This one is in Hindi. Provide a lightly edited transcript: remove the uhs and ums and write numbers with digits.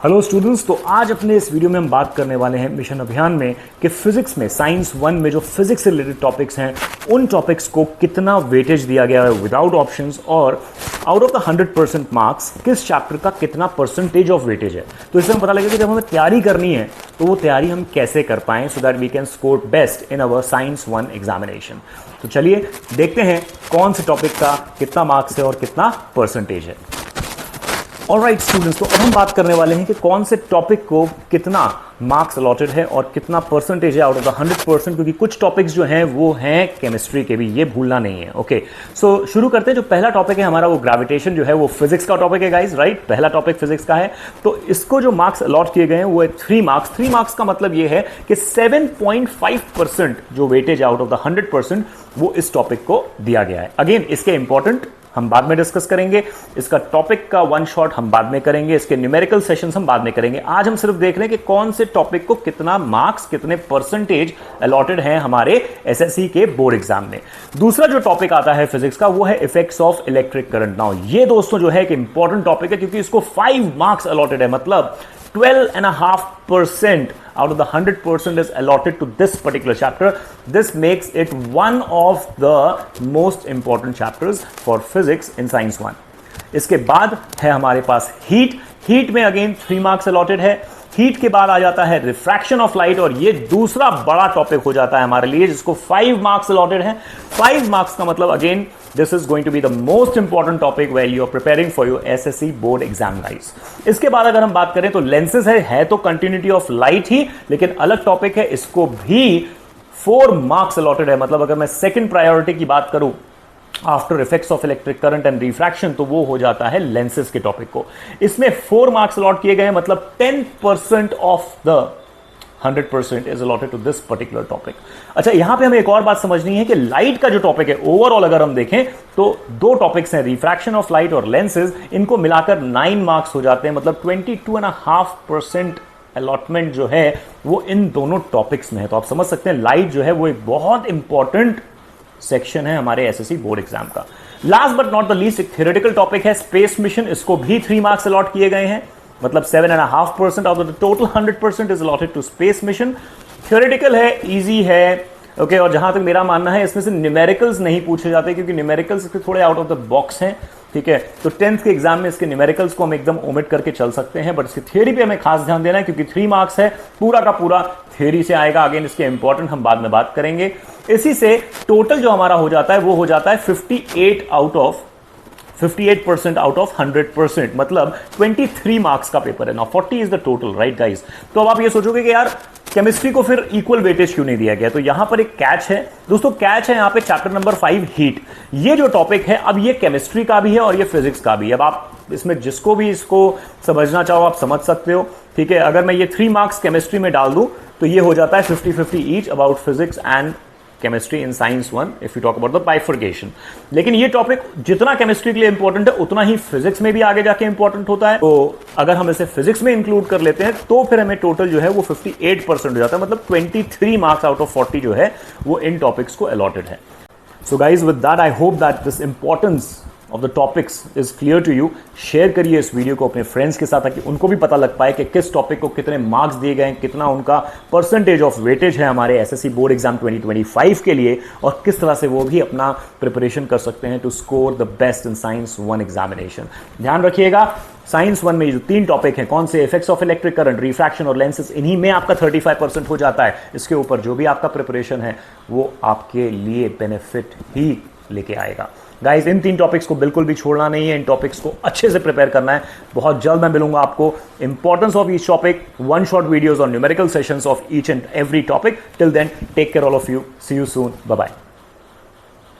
हेलो स्टूडेंट्स, तो आज अपने इस वीडियो में हम बात करने वाले हैं मिशन अभियान में कि फिजिक्स में साइंस 1 में जो फिजिक्स से रिलेटेड टॉपिक्स हैं उन टॉपिक्स को कितना वेटेज दिया गया है विदाउट ऑप्शंस, और आउट ऑफ द 100% मार्क्स किस चैप्टर का कितना परसेंटेज ऑफ वेटेज है। तो इससे हमें पता लगेगा कि जब हमें तैयारी करनी है तो वो तैयारी हम कैसे कर पाएं so that we can score best in our science 1 examination. तो चलिए देखते हैं कौन से टॉपिक का कितना मार्क्स है और कितना परसेंटेज है। ऑलराइट स्टूडेंट्स, तो अब हम बात करने वाले हैं कि कौन से टॉपिक को कितना मार्क्स अलॉटेड है और कितना परसेंटेज है आउट ऑफ द 100%, क्योंकि कुछ टॉपिक्स जो हैं वो हैं केमिस्ट्री के भी, ये भूलना नहीं है। ओके, सो शुरू करते हैं। जो पहला टॉपिक है हमारा वो ग्रेविटेशन जो है वो फिजिक्स का टॉपिक है गाइज, राइट। पहला टॉपिक फिजिक्स का है, तो इसको जो मार्क्स अलॉट किए गए हैं वो है 3 मार्क्स। 3 मार्क्स का मतलब ये है कि 7.5% जो वेटेज आउट ऑफ द 100% वो इस टॉपिक को दिया गया है। अगेन इसके इंपॉर्टेंट हम बाद में डिस्कस करेंगे, इसका टॉपिक का वन शॉट हम बाद में करेंगे, इसके न्यूमेरिकल सेशंस हम बाद में करेंगे। आज हम सिर्फ देख रहे हैं कि कौन से टॉपिक को कितना मार्क्स, कितने परसेंटेज अलॉटेड हैं हमारे एसएससी के बोर्ड एग्जाम में। दूसरा जो टॉपिक आता है फिजिक्स का वो है effects of electric current. Now ये दोस्तों जो है एक इंपॉर्टेंट टॉपिक है, क्योंकि इसको 5 मार्क्स अलॉटेड है, मतलब 12.5% out of the 100% is allotted to this particular chapter. This makes it one of the most important chapters for physics in science 1. इसके बाद है हमारे पास हीट में अगेन 3 मार्क्स अलॉटेड है। हीट के बाद आ जाता है रिफ्रैक्शन ऑफ लाइट, और ये दूसरा बड़ा टॉपिक हो जाता है हमारे लिए, जिसको 5 मार्क्स अलॉटेड है। 5 मार्क्स का मतलब again this is going to be the most important topic when you are preparing for your SSC board exam guys. इसके बाद अगर हम बात करें तो लेंसेज है तो कंटिन्यूटी ऑफ लाइट ही, लेकिन अलग टॉपिक है, इसको भी 4 मार्क्स अलॉटेड है। मतलब अगर मैं सेकंड प्रायोरिटी की बात करूं after effects of electric current and refraction, तो वो हो जाता है लेंसेज के टॉपिक को। इसमें 4 मार्क्स अलॉट किए गए हैं, मतलब 10% of the 100% is allotted to this particular topic. अच्छा, यहां पे हमें एक और बात समझनी है कि लाइट का जो टॉपिक है ओवरऑल अगर हम देखें तो 2 टॉपिक्स हैं, रिफ्रैक्शन ऑफ लाइट और लेंसेज। इनको मिलाकर 9 मार्क्स हो जाते हैं, मतलब 22.5% अलॉटमेंट जो है वो इन दोनों टॉपिक्स में है। तो आप समझ सकते हैं लाइट जो है वो एक बहुत इंपॉर्टेंट सेक्शन है हमारे एसएससी बोर्ड एग्जाम का। Last but not the least एक थ्योरेटिकल टॉपिक है स्पेस मिशन। इसको भी 3 मार्क्स अलॉट किए गए हैं, मतलब 7.5% out of the total 100% is allotted to space mission. Theoretical है, इजी है, ओके। और जहां तक मेरा मानना है इसमें से न्यूमेरिकल्स नहीं पूछे जाते, क्योंकि न्यूमेरिकल्स थोड़े आउट ऑफ द बॉक्स हैं, ठीक है। तो 10th के एग्जाम में इसके न्यूमेरिकल्स को हम एकदम ओमिट करके चल सकते हैं, बट इसकी थ्योरी पे हमें खास ध्यान देना है, क्योंकि 3 मार्क्स है, पूरा का पूरा थ्योरी से आएगा। अगेन इसके इंपॉर्टेंट हम बाद में बात करेंगे। इसी से टोटल जो हमारा हो जाता है वो हो जाता है 58% आउट ऑफ 100%, मतलब 23 मार्क्स का पेपर है ना। 40 is the total, right guys. तो अब आप ये सोचोगे कि यार केमिस्ट्री को फिर इक्वल वेटेज क्यों नहीं दिया गया, तो यहां पर एक कैच है दोस्तों। कैच है यहां पे चैप्टर नंबर 5 हीट। ये जो टॉपिक है अब ये केमिस्ट्री का भी है और ये फिजिक्स का भी है। अब आप इसमें जिसको भी इसको समझना चाहो आप समझ सकते हो, ठीक है। अगर मैं ये 3 मार्क्स केमिस्ट्री में डाल दूं तो ये हो जाता है 50-50 each about physics and chemistry in science 1 if you talk about the bifurcation. लेकिन ये टॉपिक जितना केमिस्ट्री के लिए इंपॉर्टेंट है उतना ही फिजिक्स में भी आगे जाके इंपॉर्टेंट होता है। तो अगर हम इसे फिजिक्स में इंक्लूड कर लेते हैं तो फिर हमें टोटल जो है वो 58% हो जाता है, मतलब 23 मार्क्स आउट ऑफ 40 जो है वो इन टॉपिक्स को अलॉटेड है। So guys, with that I hope that this importance of the topics is clear to you. Share करिए इस वीडियो को अपने फ्रेंड्स के साथ, ताकि उनको भी पता लग पाए कि किस टॉपिक को कितने मार्क्स दिए गए हैं, कितना उनका परसेंटेज ऑफ वेटेज है हमारे एसएससी बोर्ड एग्जाम 2025 के लिए, और किस तरह से वो भी अपना प्रिपरेशन कर सकते हैं to score the best in science 1 examination. ध्यान रखिएगा, साइंस 1 में जो 3 टॉपिक हैं, कौन से, effects of electric current, refraction और लेंसेज, इन्हीं में आपका 35% हो जाता है। इसके ऊपर जो भी आपका प्रिपरेशन है वो आपके लिए बेनिफिट ही लेके आएगा। गाइस, इन 3 टॉपिक्स को बिल्कुल भी छोड़ना नहीं है, इन टॉपिक्स को अच्छे से प्रिपेयर करना है। बहुत जल्द मैं मिलूंगा आपको importance of each topic, 1 shot videos और numerical sessions of each and every topic. Till then, take care all of you, see you soon, bye bye.